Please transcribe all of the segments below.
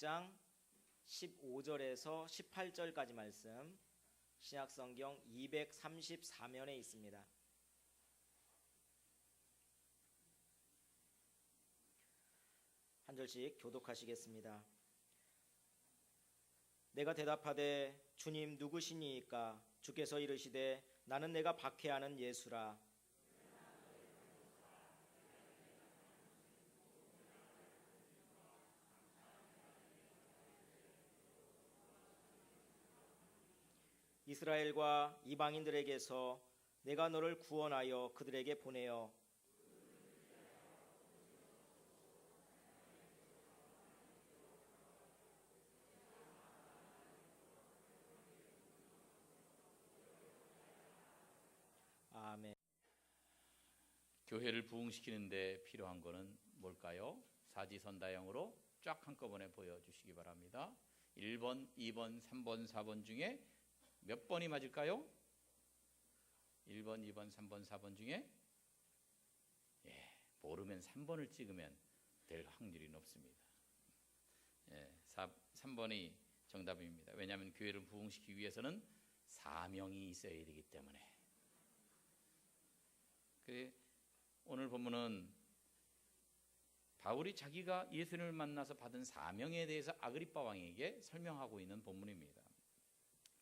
16장 15절에서 18절까지 말씀, 신약성경 234면에 있습니다. 한 절씩 교독하시겠습니다. 내가 대답하되 주님 누구시니이까? 주께서 이르시되 나는 내가 박해하는 예수라. 이스라엘과 이방인들에게서 내가 너를 구원하여 그들에게 보내어 아멘. 교회를 부흥시키는 데 필요한 거는 뭘까요? 사지선다형으로 쫙 한꺼번에 보여주시기 바랍니다. 1번, 2번, 3번, 4번 중에 몇 번이 맞을까요? 1번, 2번, 3번, 4번 중에 모르면 3번을 찍으면 될 확률이 높습니다. 3번이 정답입니다. 왜냐하면 교회를 부흥시키기 위해서는 사명이 있어야 되기 때문에. 오늘 본문은 바울이 자기가 예수님을 만나서 받은 사명에 대해서 아그리빠 왕에게 설명하고 있는 본문입니다.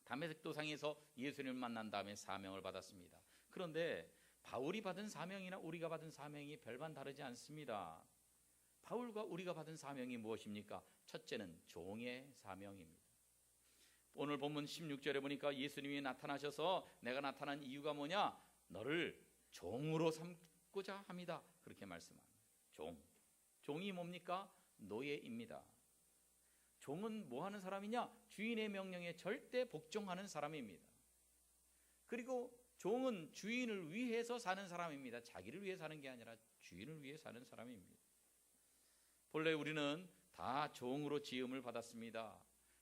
다메섹 도상에서 예수님을 만난 다음에 사명을 받았습니다. 그런데 바울이 받은 사명이나 우리가 받은 사명이 별반 다르지 않습니다. 바울과 우리가 받은 사명이 무엇입니까? 첫째는 종의 사명입니다. 오늘 본문 16절에 보니까 예수님이 나타나셔서 내가 나타난 이유가 뭐냐? 너를 종으로 삼고자 합니다. 그렇게 말씀합니다. 종이 뭡니까? 노예입니다. 종은 뭐 하는 사람이냐? 주인의 명령에 절대 복종하는 사람입니다. 그리고 종은 주인을 위해서 사는 사람입니다. 자기를 위해 사는 게 아니라 주인을 위해 사는 사람입니다. 본래 우리는 다 종으로 지음을 받았습니다.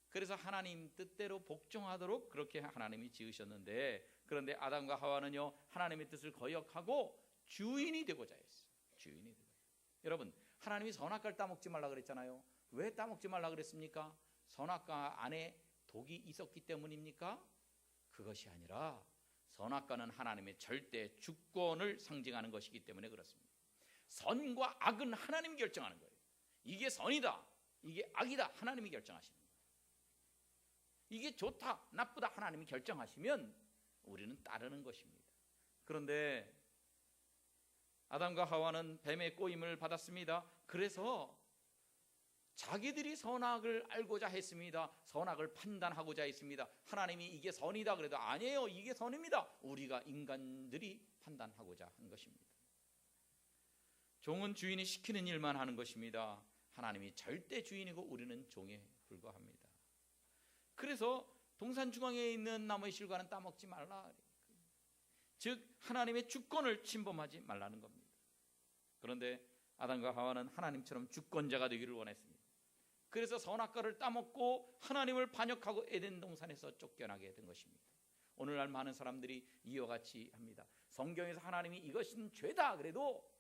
그래서 하나님 뜻대로 복종하도록 그렇게 하나님이 지으셨는데, 그런데 아담과 하와는요 하나님의 뜻을 거역하고 주인이 되고자 했어요. 주인이 되고자. 여러분, 하나님이 선악과를 따먹지 말라 그랬잖아요. 왜 따먹지 말라 그랬습니까? 선악과 안에 독이 있었기 때문입니까? 그것이 아니라 선악과는 하나님의 절대 주권을 상징하는 것이기 때문에 그렇습니다. 선과 악은 하나님이 결정하는 거예요. 이게 선이다, 이게 악이다, 하나님이 결정하시는 거예요. 이게 좋다, 나쁘다 하나님이 결정하시면 우리는 따르는 것입니다. 그런데 아담과 하와는 뱀의 꼬임을 받았습니다. 그래서 자기들이 선악을 알고자 했습니다. 선악을 판단하고자 했습니다. 하나님이 이게 선이다 그래도 아니에요, 이게 선입니다. 우리가 인간들이 판단하고자 한 것입니다. 종은 주인이 시키는 일만 하는 것입니다. 하나님이 절대 주인이고 우리는 종에 불과합니다. 그래서 동산 중앙에 있는 나무의 실과는 따먹지 말라. 즉 하나님의 주권을 침범하지 말라는 겁니다. 그런데 아담과 하와는 하나님처럼 주권자가 되기를 원했습니다. 그래서 선악과를 따먹고 하나님을 반역하고 에덴 동산에서 쫓겨나게 된 것입니다. 오늘날 많은 사람들이 이와 같이 합니다. 성경에서 하나님이 이것은 죄다 그래도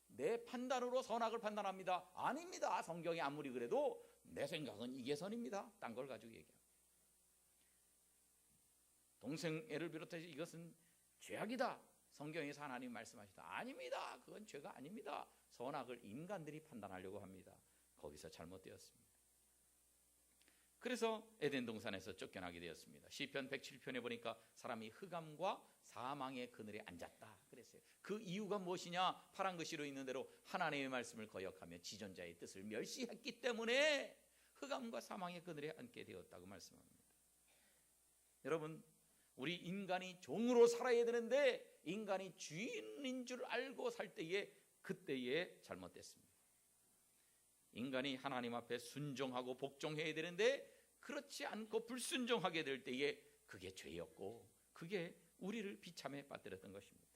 내 판단으로 선악을 판단합니다. 아닙니다. 성경이 아무리 그래도 내 생각은 이게 선입니다. 딴 걸 가지고 얘기합니다. 동생 애를 비롯해서 이것은 죄악이다. 성경에서 하나님 말씀하시다. 아닙니다. 그건 죄가 아닙니다. 선악을 인간들이 판단하려고 합니다. 거기서 잘못되었습니다. 그래서 에덴 동산에서 쫓겨나게 되었습니다. 시편 107편에 보니까 사람이 흑암과 사망의 그늘에 앉았다 그랬어요. 그 이유가 무엇이냐? 파란 글씨로 있는 대로 하나님의 말씀을 거역하며 지존자의 뜻을 멸시했기 때문에 흑암과 사망의 그늘에 앉게 되었다고 말씀합니다. 여러분, 우리 인간이 종으로 살아야 되는데 인간이 주인인 줄 알고 살 때에 그때에 잘못됐습니다. 인간이 하나님 앞에 순종하고 복종해야 되는데 그렇지 않고 불순종하게 될 때에 그게 죄였고 그게 우리를 비참에 빠뜨렸던 것입니다.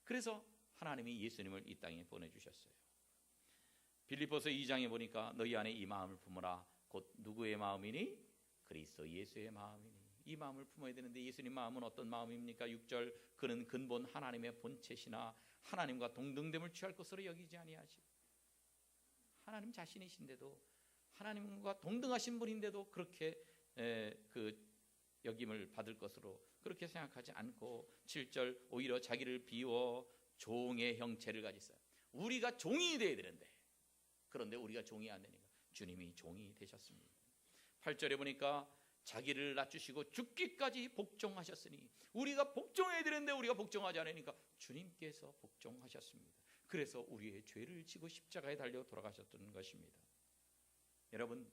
그래서 하나님이 예수님을 이 땅에 보내주셨어요. 빌립보서 2장에 보니까 너희 안에 이 마음을 품어라. 곧 누구의 마음이니? 그리스도 예수의 마음이니. 이 마음을 품어야 되는데 예수님 마음은 어떤 마음입니까? 6절, 그는 근본 하나님의 본체시나 하나님과 동등됨을 취할 것으로 여기지 아니하시고, 하나님 자신이신데도 하나님과 동등하신 분인데도 그렇게 그 여김을 받을 것으로 그렇게 생각하지 않고 7절 오히려 자기를 비워 종의 형체를 가지사. 우리가 종이 되어야 되는데 그런데 우리가 종이 안 되니까 주님이 종이 되셨습니다. 8절에 보니까 자기를 낮추시고 죽기까지 복종하셨으니 우리가 복종해야 되는데 우리가 복종하지 않으니까 주님께서 복종하셨습니다. 그래서 우리의 죄를 지고 십자가에 달려 돌아가셨던 것입니다. 여러분,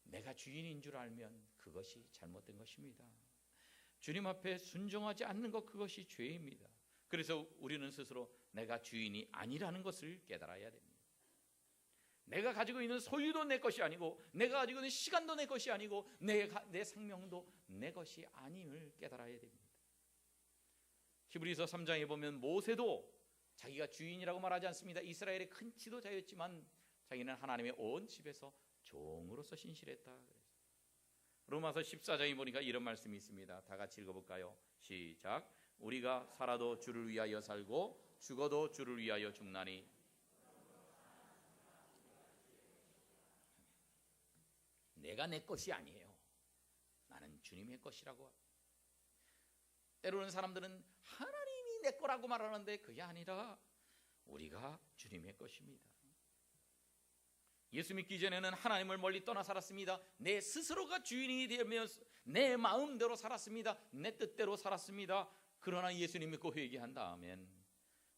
내가 주인인 줄 알면 그것이 잘못된 것입니다. 주님 앞에 순종하지 않는 것, 그것이 죄입니다. 그래서 우리는 스스로 내가 주인이 아니라는 것을 깨달아야 됩니다. 내가 가지고 있는 소유도 내 것이 아니고 내가 가지고 있는 시간도 내 것이 아니고 내 생명도 내 것이 아님을 깨달아야 됩니다. 히브리서 3장에 보면 모세도 자기가 주인이라고 말하지 않습니다. 이스라엘의 큰 지도자였지만 자기는 하나님의 온 집에서 종으로서 신실했다. 로마서 14장에 보니까 이런 말씀이 있습니다. 다 같이 읽어볼까요? 시작. 우리가 살아도 주를 위하여 살고 죽어도 주를 위하여 죽나니. 내가 내 것이 아니에요. 나는 주님의 것이라고. 때로는 사람들은 하나님이 내 거라고 말하는데 그게 아니라 우리가 주님의 것입니다. 예수 믿기 전에는 하나님을 멀리 떠나 살았습니다. 내 스스로가 주인이 되며 내 마음대로 살았습니다. 내 뜻대로 살았습니다. 그러나 예수님 믿고 회개한 다음엔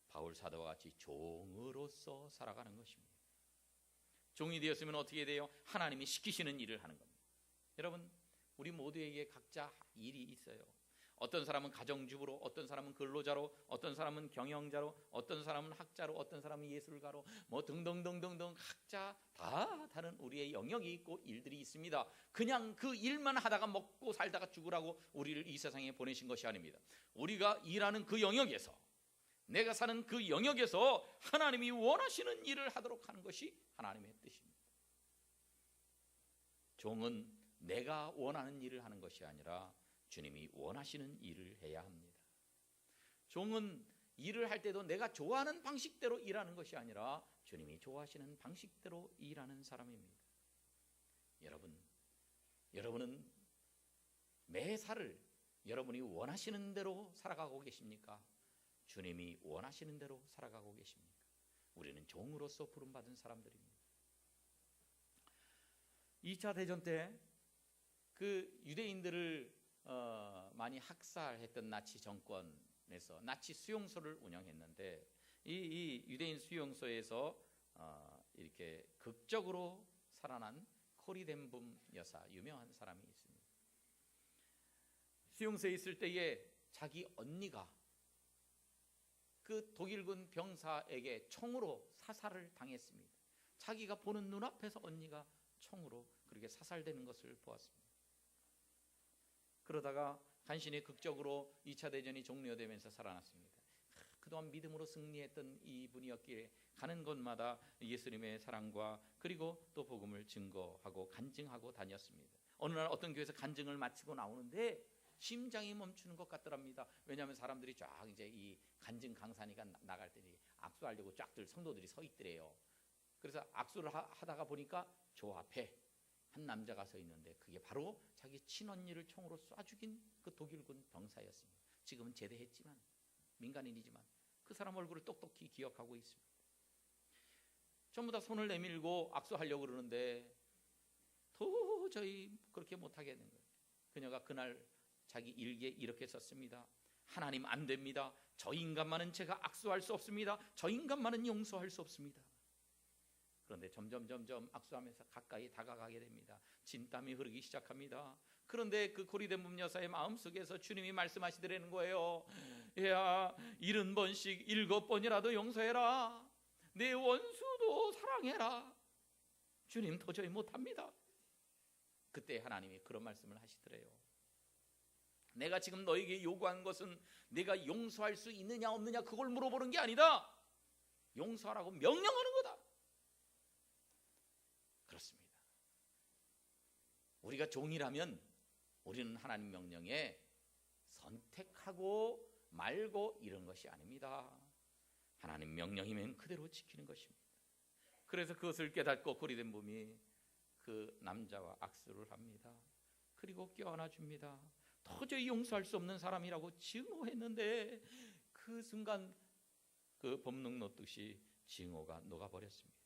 바울 사도와 같이 종으로서 살아가는 것입니다. 종이 되었으면 어떻게 돼요? 하나님이 시키시는 일을 하는 겁니다. 여러분, 우리 모두에게 각자 일이 있어요. 어떤 사람은 가정주부로, 어떤 사람은 근로자로, 어떤 사람은 경영자로, 어떤 사람은 학자로, 어떤 사람은 예술가로, 뭐 등등등등등 각자 다 다른 우리의 영역이 있고 일들이 있습니다. 그냥 그 일만 하다가 먹고 살다가 죽으라고 우리를 이 세상에 보내신 것이 아닙니다. 우리가 일하는 그 영역에서, 내가 사는 그 영역에서 하나님이 원하시는 일을 하도록 하는 것이 하나님의 뜻입니다. 종은 내가 원하는 일을 하는 것이 아니라 주님이 원하시는 일을 해야 합니다. 종은 일을 할 때도 내가 좋아하는 방식대로 일하는 것이 아니라 주님이 좋아하시는 방식대로 일하는 사람입니다. 여러분은 매사를 여러분이 원하시는 대로 살아가고 계십니까? 주님이 원하시는 대로 살아가고 계십니까? 우리는 종으로서 부름받은 사람들입니다. 2차 대전 때 그 유대인들을 많이 학살했던 나치 정권에서 나치 수용소를 운영했는데 이 유대인 수용소에서 이렇게 극적으로 살아난 코리덴붐 여사, 유명한 사람이 있습니다. 수용소에 있을 때에 자기 언니가 그 독일군 병사에게 총으로 사살을 당했습니다. 자기가 보는 눈앞에서 언니가 총으로 그렇게 사살되는 것을 보았습니다. 그러다가 간신히 극적으로 2차 대전이 종료되면서 살아났습니다. 그동안 믿음으로 승리했던 이분이었기에 가는 곳마다 예수님의 사랑과 그리고 또 복음을 증거하고 간증하고 다녔습니다. 어느 날 어떤 교회에서 간증을 마치고 나오는데 심장이 멈추는 것 같더랍니다. 왜냐하면 사람들이 쫙 이제 이 간증 강사니까 나갈 때 악수하려고 쫙들 성도들이 서 있더래요. 그래서 악수를 하다가 보니까 저 앞에 한 남자가 서 있는데 그게 바로 자기 친언니를 총으로 쏴 죽인 그 독일군 병사였습니다. 지금은 제대했지만 민간인이지만 그 사람 얼굴을 똑똑히 기억하고 있습니다. 전부 다 손을 내밀고 악수하려고 그러는데 도저히 그렇게 못하겠는 거예요. 그녀가 그날 자기 일기에 이렇게 썼습니다. 하나님 안 됩니다. 저 인간만은 제가 악수할 수 없습니다. 저 인간만은 용서할 수 없습니다. 그런데 점점 악수하면서 가까이 다가가게 됩니다. 진땀이 흐르기 시작합니다. 그런데 그 코리덴붐 여사의 마음속에서 주님이 말씀하시더라는 거예요. 야, 70번씩 7번이라도 용서해라. 내 원수도 사랑해라. 주님 도저히 못합니다. 그때 하나님이 그런 말씀을 하시더래요. 내가 지금 너에게 요구한 것은 내가 용서할 수 있느냐 없느냐 그걸 물어보는 게 아니다. 용서하라고 명령하는 거다. 그렇습니다. 우리가 종이라면 우리는 하나님 명령에 선택하고 말고 이런 것이 아닙니다. 하나님 명령이면 그대로 지키는 것입니다. 그래서 그것을 깨닫고 고리된 봄이 그 남자와 악수를 합니다. 그리고 껴안아 줍니다. 도저히 용서할 수 없는 사람이라고 증오했는데 그 순간 그 법능 놓듯이 증오가 녹아버렸습니다.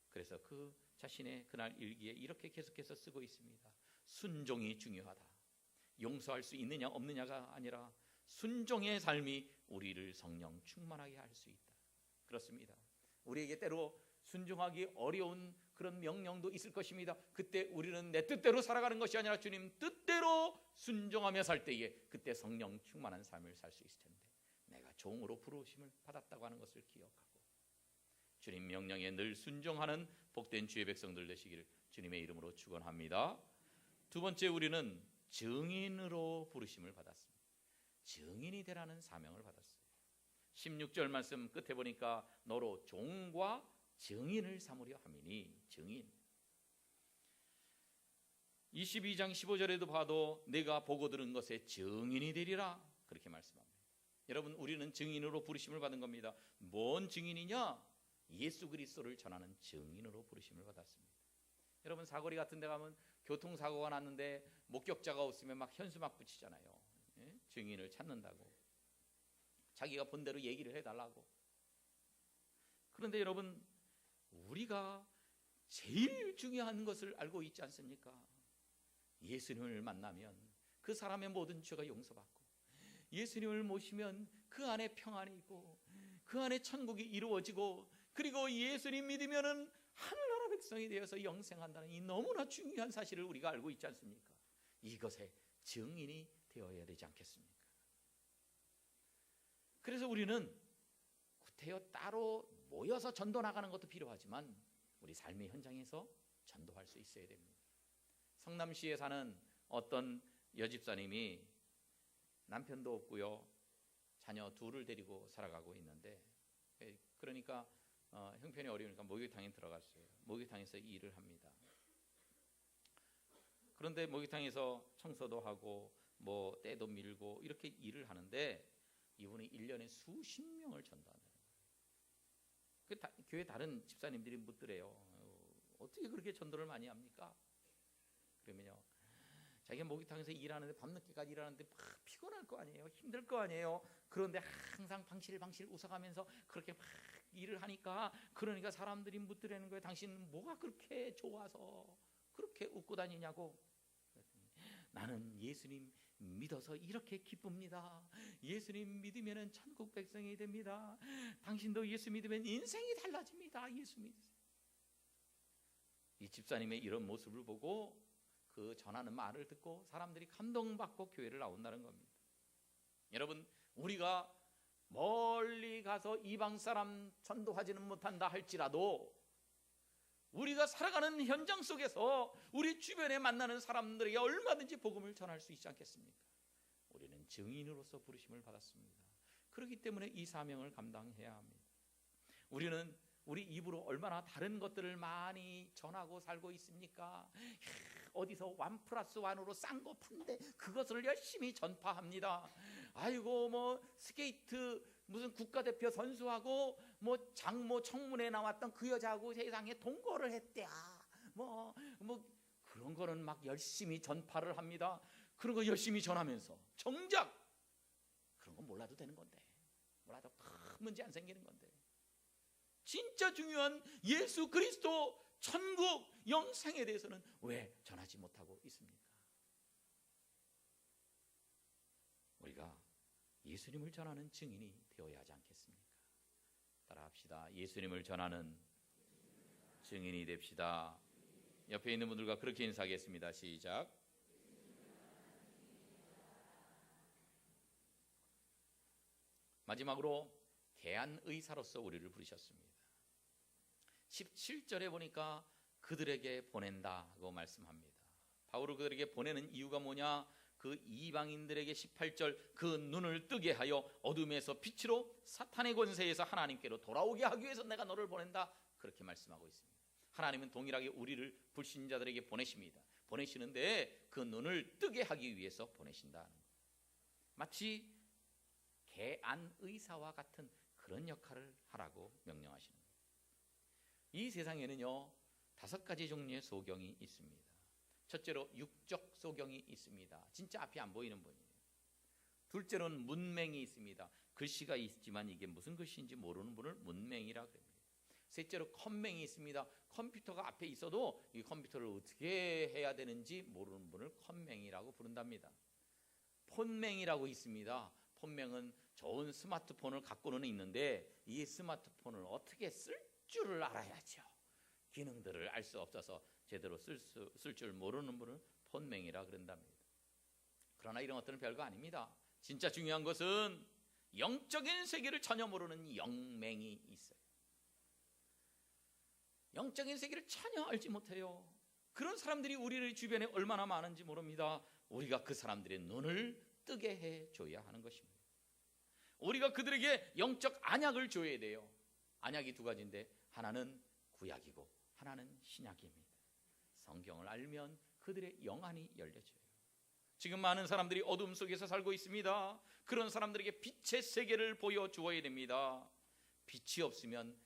그래서 그 자신의 그날 일기에 이렇게 계속해서 쓰고 있습니다. 순종이 중요하다. 용서할 수 있느냐 없느냐가 아니라 순종의 삶이 우리를 성령 충만하게 할 수 있다. 그렇습니다. 우리에게 때로 순종하기 어려운 그런 명령도 있을 것입니다. 그때 우리는 내 뜻대로 살아가는 것이 아니라 주님 뜻대로 순종하며 살 때에 그때 성령 충만한 삶을 살 수 있을 텐데 내가 종으로 부르심을 받았다고 하는 것을 기억하고 주님 명령에 늘 순종하는 복된 주의 백성들 되시기를 주님의 이름으로 축원합니다. 두 번째, 우리는 증인으로 부르심을 받았습니다. 증인이 되라는 사명을 받았어요. 16절 말씀 끝에 보니까 너로 종과 증인을 삼으려 함이니, 증인. 22장 15절에도 봐도 내가 보고 들은 것에 증인이 되리라 그렇게 말씀합니다. 여러분, 우리는 증인으로 부르심을 받은 겁니다. 뭔 증인이냐? 예수 그리스도를 전하는 증인으로 부르심을 받았습니다. 여러분, 사거리 같은 데 가면 교통사고가 났는데 목격자가 없으면 막 현수막 붙이잖아요. 예? 증인을 찾는다고, 자기가 본 대로 얘기를 해달라고. 그런데 여러분, 우리가 제일 중요한 것을 알고 있지 않습니까? 예수님을 만나면 그 사람의 모든 죄가 용서받고, 예수님을 모시면 그 안에 평안이 있고 그 안에 천국이 이루어지고, 그리고 예수님 믿으면은 하늘나라 백성이 되어서 영생한다는 이 너무나 중요한 사실을 우리가 알고 있지 않습니까? 이것의 증인이 되어야 되지 않겠습니까? 그래서 우리는 구태여 따로 모여서 전도 나가는 것도 필요하지만 우리 삶의 현장에서 전도할 수 있어야 됩니다. 성남시에 사는 어떤 여집사님이 남편도 없고요, 자녀 둘을 데리고 살아가고 있는데, 그러니까 형편이 어려우니까 목욕탕에 들어갔어요. 목욕탕에서 일을 합니다. 그런데 목욕탕에서 청소도 하고 뭐 때도 밀고 이렇게 일을 하는데 이분이 1년에 수십 명을 전도한다는 거예요. 교회 다른 집사님들이 묻더래요. 어떻게 그렇게 전도를 많이 합니까? 그러면요, 자기가 목욕탕에서 일하는데 밤늦게까지 일하는데 막 피곤할 거 아니에요, 힘들 거 아니에요. 그런데 항상 방실방실 웃어가면서 그렇게 막 일을 하니까, 그러니까 사람들이 묻더라는 거예요. 당신 뭐가 그렇게 좋아서 그렇게 웃고 다니냐고. 나는 예수님 믿어서 이렇게 기쁩니다. 예수님 믿으면 천국 백성이 됩니다. 당신도 예수 믿으면 인생이 달라집니다. 예수 믿으세요. 이 집사님의 이런 모습을 보고 그 전하는 말을 듣고 사람들이 감동받고 교회를 나온다는 겁니다. 여러분, 우리가 멀리 가서 이방 사람 전도하지는 못한다 할지라도 우리가 살아가는 현장 속에서 우리 주변에 만나는 사람들에게 얼마든지 복음을 전할 수 있지 않겠습니까? 우리는 증인으로서 부르심을 받았습니다. 그렇기 때문에 이 사명을 감당해야 합니다. 우리는 우리 입으로 얼마나 다른 것들을 많이 전하고 살고 있습니까? 어디서 1+1으로 싼 거 판대 그것을 열심히 전파합니다. 아이고, 뭐 스케이트 무슨 국가대표 선수하고 뭐 장모 청문회 나왔던 그 여자하고 세상에 동거를 했대야. 뭐 그런 거는 막 열심히 전파를 합니다. 그런 거 열심히 전하면서 정작 그런 건 몰라도 되는 건데, 몰라도 큰 문제 안 생기는 건데, 진짜 중요한 예수 그리스도 천국 영생에 대해서는 왜 전하지 못하고 있습니까? 우리가 예수님을 전하는 증인이 되어야 하지 않겠습니까? 따라합시다. 예수님을 전하는 증인이 됩시다. 옆에 있는 분들과 그렇게 인사하겠습니다. 시작. 마지막으로 개안의사로서 우리를 부르셨습니다. 17절에 보니까 그들에게 보낸다고 말씀합니다. 바울을 그들에게 보내는 이유가 뭐냐? 그 이방인들에게 18절 그 눈을 뜨게 하여 어둠에서 빛으로 사탄의 권세에서 하나님께로 돌아오게 하기 위해서 내가 너를 보낸다, 그렇게 말씀하고 있습니다. 하나님은 동일하게 우리를 불신자들에게 보내십니다. 보내시는데 그 눈을 뜨게 하기 위해서 보내신다는 거예요. 마치 개안의사와 같은 그런 역할을 하라고 명령하시는 거예요. 이 세상에는요 5가지 종류의 소경이 있습니다. 첫째로 육적 소경이 있습니다. 진짜 앞이 안 보이는 분이에요. 둘째로는 문맹이 있습니다. 글씨가 있지만 이게 무슨 글씨인지 모르는 분을 문맹이라 그럽니다. 셋째로 컴맹이 있습니다. 컴퓨터가 앞에 있어도 이 컴퓨터를 어떻게 해야 되는지 모르는 분을 컴맹이라고 부른답니다. 폰맹이라고 있습니다. 폰맹은 좋은 스마트폰을 갖고는 있는데 이 스마트폰을 어떻게 쓸 줄을 알아야죠. 기능들을 알 수 없어서 제대로 쓸 줄 모르는 분을 폰맹이라 그런답니다. 그러나 이런 것들은 별거 아닙니다. 진짜 중요한 것은 영적인 세계를 전혀 모르는 영맹이 있어요. 영적인 세계를 전혀 알지 못해요. 그런 사람들이 우리 주변에 얼마나 많은지 모릅니다. 우리가 그 사람들의 눈을 뜨게 해줘야 하는 것입니다. 우리가 그들에게 영적 안약을 줘야 돼요. 안약이 2가지인데 하나는 구약이고 하나는 신약입니다. 성경을 알면 그들의 영안이 열려져요. 지금 많은 사람들이 어둠 속에서 살고 있습니다. 그런 사람들에게 빛의 세계를 보여주어야 됩니다. 빛이 없으면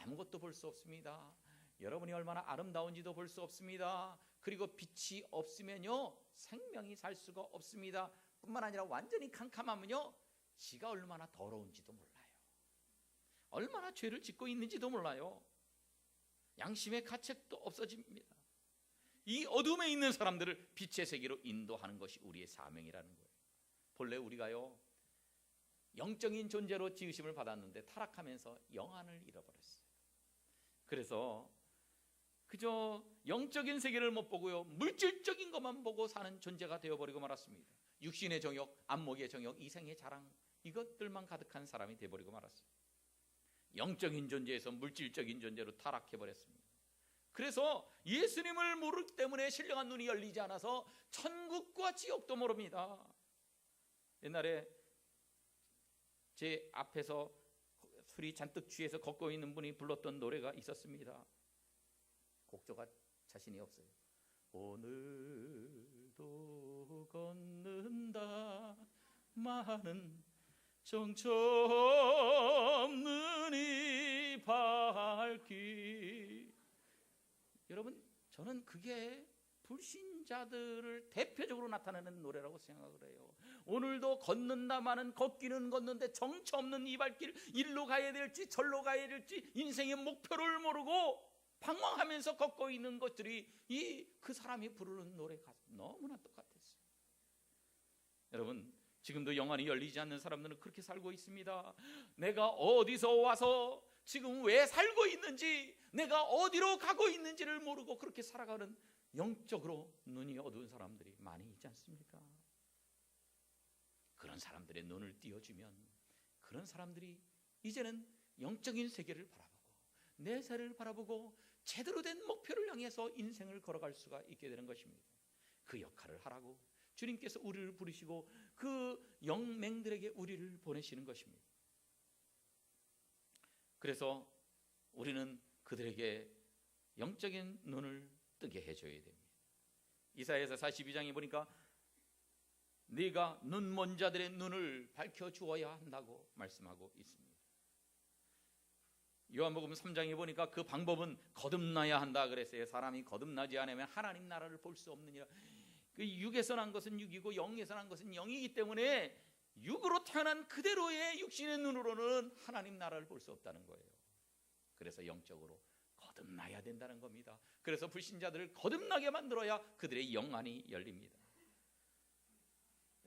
아무것도 볼 수 없습니다. 여러분이 얼마나 아름다운지도 볼 수 없습니다. 그리고 빛이 없으면요 생명이 살 수가 없습니다. 뿐만 아니라 완전히 캄캄하면요 지가 얼마나 더러운지도 몰라요. 얼마나 죄를 짓고 있는지도 몰라요. 양심의 가책도 없어집니다. 이 어둠에 있는 사람들을 빛의 세계로 인도하는 것이 우리의 사명이라는 거예요. 본래 우리가요 영적인 존재로 지으심을 받았는데 타락하면서 영안을 잃어버렸어요. 그래서 그저 영적인 세계를 못 보고요 물질적인 것만 보고 사는 존재가 되어버리고 말았습니다. 육신의 정욕, 안목의 정욕, 이생의 자랑, 이것들만 가득한 사람이 되어버리고 말았어요. 영적인 존재에서 물질적인 존재로 타락해버렸습니다. 그래서 예수님을 모르기 때문에 신령한 눈이 열리지 않아서 천국과 지옥도 모릅니다. 옛날에 제 앞에서 술이 잔뜩 취해서 걷고 있는 분이 불렀던 노래가 있었습니다. 곡조가 자신이 없어요. 오늘도 걷는다 많은 정처 없는 이 발길. 여러분 저는 그게 불신자들을 대표적으로 나타내는 노래라고 생각을 해요. 오늘도 걷는다마는 걷기는 걷는데 정처 없는 이 발길, 일로 가야 될지 절로 가야 될지 인생의 목표를 모르고 방황하면서 걷고 있는 것들이 그 사람이 부르는 노래가 너무나 똑같았어요. 여러분 지금도 영안이 열리지 않는 사람들은 그렇게 살고 있습니다. 내가 어디서 와서 지금 왜 살고 있는지, 내가 어디로 가고 있는지를 모르고 그렇게 살아가는 영적으로 눈이 어두운 사람들이 많이 있지 않습니까? 그런 사람들의 눈을 띄워주면 그런 사람들이 이제는 영적인 세계를 바라보고 내 삶을 바라보고 제대로 된 목표를 향해서 인생을 걸어갈 수가 있게 되는 것입니다. 그 역할을 하라고 주님께서 우리를 부르시고 그 영맹들에게 우리를 보내시는 것입니다. 그래서 우리는 그들에게 영적인 눈을 뜨게 해줘야 됩니다. 이사야서 42장에 보니까 네가 눈먼 자들의 눈을 밝혀주어야 한다고 말씀하고 있습니다. 요한복음 3장에 보니까 그 방법은 거듭나야 한다 그랬어요. 사람이 거듭나지 않으면 하나님 나라를 볼 수 없느니라. 그 육에서 난 것은 육이고 영에서 난 것은 영이기 때문에 육으로 태어난 그대로의 육신의 눈으로는 하나님 나라를 볼 수 없다는 거예요. 그래서 영적으로 거듭나야 된다는 겁니다. 그래서 불신자들을 거듭나게 만들어야 그들의 영안이 열립니다.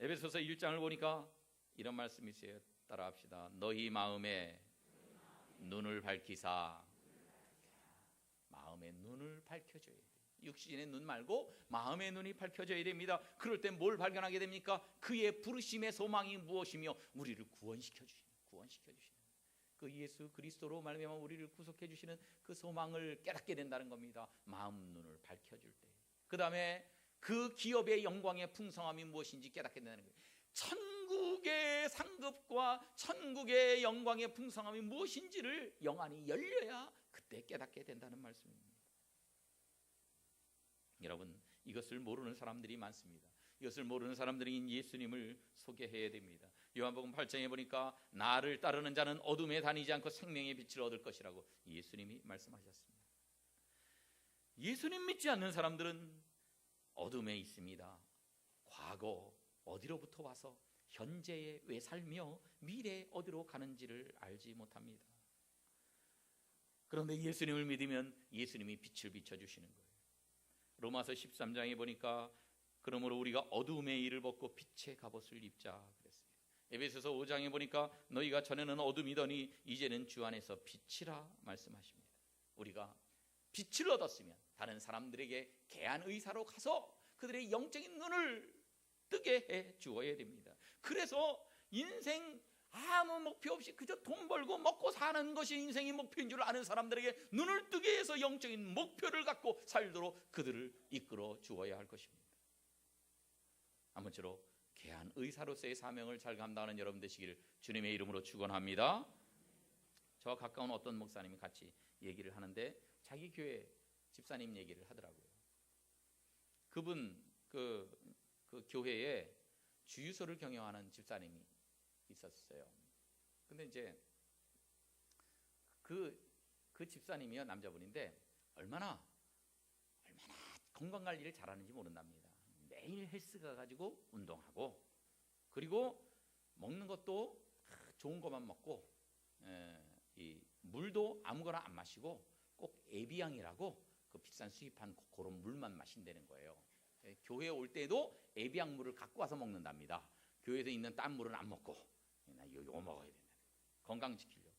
에베소서 1장을 보니까 이런 말씀이 있어요. 따라합시다. 너희 마음에 눈을 밝히사. 마음의 눈을 밝혀줘야 돼요. 육신의 눈 말고 마음의 눈이 밝혀져야 됩니다. 그럴 때 뭘 발견하게 됩니까? 그의 부르심의 소망이 무엇이며 우리를 구원시켜 주시는 그 예수 그리스도로 말미암아 우리를 구속해 주시는 그 소망을 깨닫게 된다는 겁니다. 마음 눈을 밝혀줄 때. 그 다음에 그 기업의 영광의 풍성함이 무엇인지 깨닫게 된다는 거예요. 천국의 상급과 천국의 영광의 풍성함이 무엇인지를 영안이 열려야 그때 깨닫게 된다는 말씀입니다. 여러분 이것을 모르는 사람들이 많습니다. 이것을 모르는 사람들이 예수님을 소개해야 됩니다. 요한복음 8장에 보니까 나를 따르는 자는 어둠에 다니지 않고 생명의 빛을 얻을 것이라고 예수님이 말씀하셨습니다. 예수님 믿지 않는 사람들은 어둠에 있습니다. 과거 어디로부터 와서 현재에 왜 살며 미래에 어디로 가는지를 알지 못합니다. 그런데 예수님을 믿으면 예수님이 빛을 비춰주시는 거예요. 로마서 13장에 보니까 그러므로 우리가 어두움의 일을 벗고 빛의 갑옷을 입자 그랬어요. 에베소서 5장에 보니까 너희가 전에는 어둠이더니 이제는 주 안에서 빛이라 말씀하십니다. 우리가 빛을 얻었으면 다른 사람들에게 개한 의사로 가서 그들의 영적인 눈을 뜨게 해 주어야 됩니다. 그래서 인생 아무 목표 없이 그저 돈 벌고 먹고 사는 것이 인생의 목표인 줄 아는 사람들에게 눈을 뜨게 해서 영적인 목표를 갖고 살도록 그들을 이끌어 주어야 할 것입니다. 아무쪼록 귀한 의사로서의 사명을 잘 감당하는 여러분 되시기를 주님의 이름으로 축원합니다. 저와 가까운 어떤 목사님이 같이 얘기를 하는데 자기 교회 집사님 얘기를 하더라고요. 그분 그 교회에 주유소를 경영하는 집사님이 있었어요. 근데 이제 그 집사님이요, 남자분인데 얼마나 건강 관리를 잘하는지 모른답니다. 매일 헬스 가가지고 운동하고, 그리고 먹는 것도 좋은 것만 먹고, 이 물도 아무거나 안 마시고 꼭 에비앙이라고 그 비싼 수입한 그런 물만 마신다는 거예요. 교회에 올 때도 에비앙 물을 갖고 와서 먹는답니다. 교회에서 있는 딴 물은 안 먹고 나 이거 먹어야 된다. 건강 지키려고.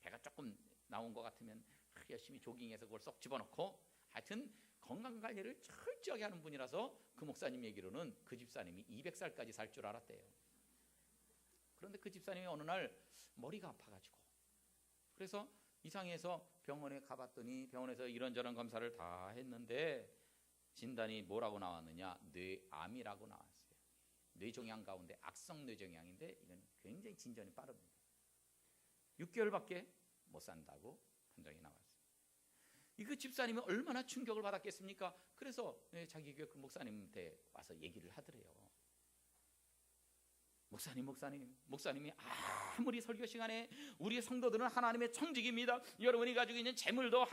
배가 조금 나온 것 같으면 열심히 조깅해서 그걸 쏙 집어넣고, 하여튼 건강 관리를 철저하게 하는 분이라서 그 목사님 얘기로는 그 집사님이 200살까지 살 줄 알았대요. 그런데 그 집사님이 어느 날 머리가 아파가지고, 그래서 이상해서 병원에 가봤더니 병원에서 이런저런 검사를 다 했는데 진단이 뭐라고 나왔느냐, 뇌암이라고 나왔어요. 뇌종양 가운데 악성 뇌종양인데 이건 굉장히 진전이 빠릅니다. 6개월밖에 못 산다고 판정이 나왔어요. 이 집사님은 얼마나 충격을 받았겠습니까? 그래서 자기 교회 그 목사님한테 와서 얘기를 하더래요. 목사님이 아무리 설교 시간에 우리 성도들은 하나님의 청직입니다. 여러분이 가지고 있는 재물도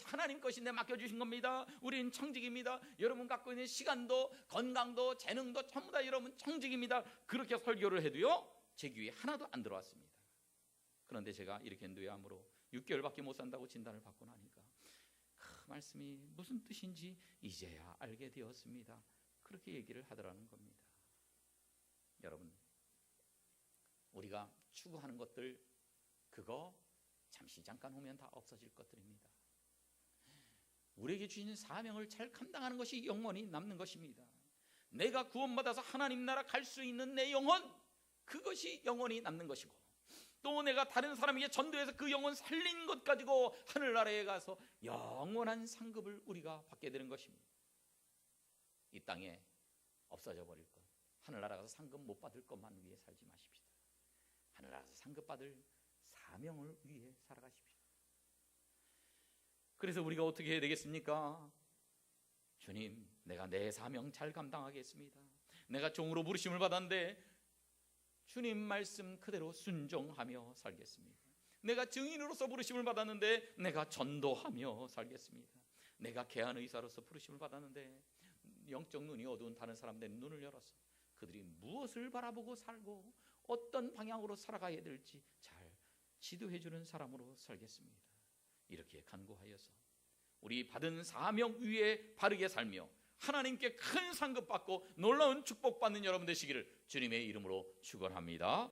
하나님 것인데 맡겨주신 겁니다. 우리는 청직입니다. 여러분 갖고 있는 시간도 건강도 재능도 전부 다 여러분 청직입니다. 그렇게 설교를 해도요, 제 귀에 하나도 안 들어왔습니다. 그런데 제가 이렇게 뇌암으로 6개월밖에 못 산다고 진단을 받고 나니까 그 말씀이 무슨 뜻인지 이제야 알게 되었습니다. 그렇게 얘기를 하더라는 겁니다. 여러분, 우리가 추구하는 것들, 그거 잠시 잠깐 오면 다 없어질 것들입니다. 우리에게 주신 사명을 잘 감당하는 것이 영원히 남는 것입니다. 내가 구원받아서 하나님 나라 갈 수 있는 내 영혼, 그것이 영원히 남는 것이고, 또 내가 다른 사람에게 전도해서 그 영혼 살린 것 가지고 하늘나라에 가서 영원한 상급을 우리가 받게 되는 것입니다. 이 땅에 없어져 버릴 것, 하늘나라 가서 상급 못 받을 것만 위해 살지 마십시다. 하늘나라에서 상급 받을 사명을 위해 살아가십시오. 그래서 우리가 어떻게 해야 되겠습니까? 주님, 내가 내 사명 잘 감당하겠습니다. 내가 종으로 부르심을 받았는데 주님 말씀 그대로 순종하며 살겠습니다. 내가 증인으로서 부르심을 받았는데 내가 전도하며 살겠습니다. 내가 개한 의사로서 부르심을 받았는데 영적 눈이 어두운 다른 사람들의 눈을 열어서 그들이 무엇을 바라보고 살고 어떤 방향으로 살아가야 될지 잘 지도해주는 사람으로 살겠습니다. 이렇게 간구하여서 우리 받은 사명 위에 바르게 살며 하나님께 큰 상급 받고 놀라운 축복 받는 여러분 되시기를 주님의 이름으로 축원합니다.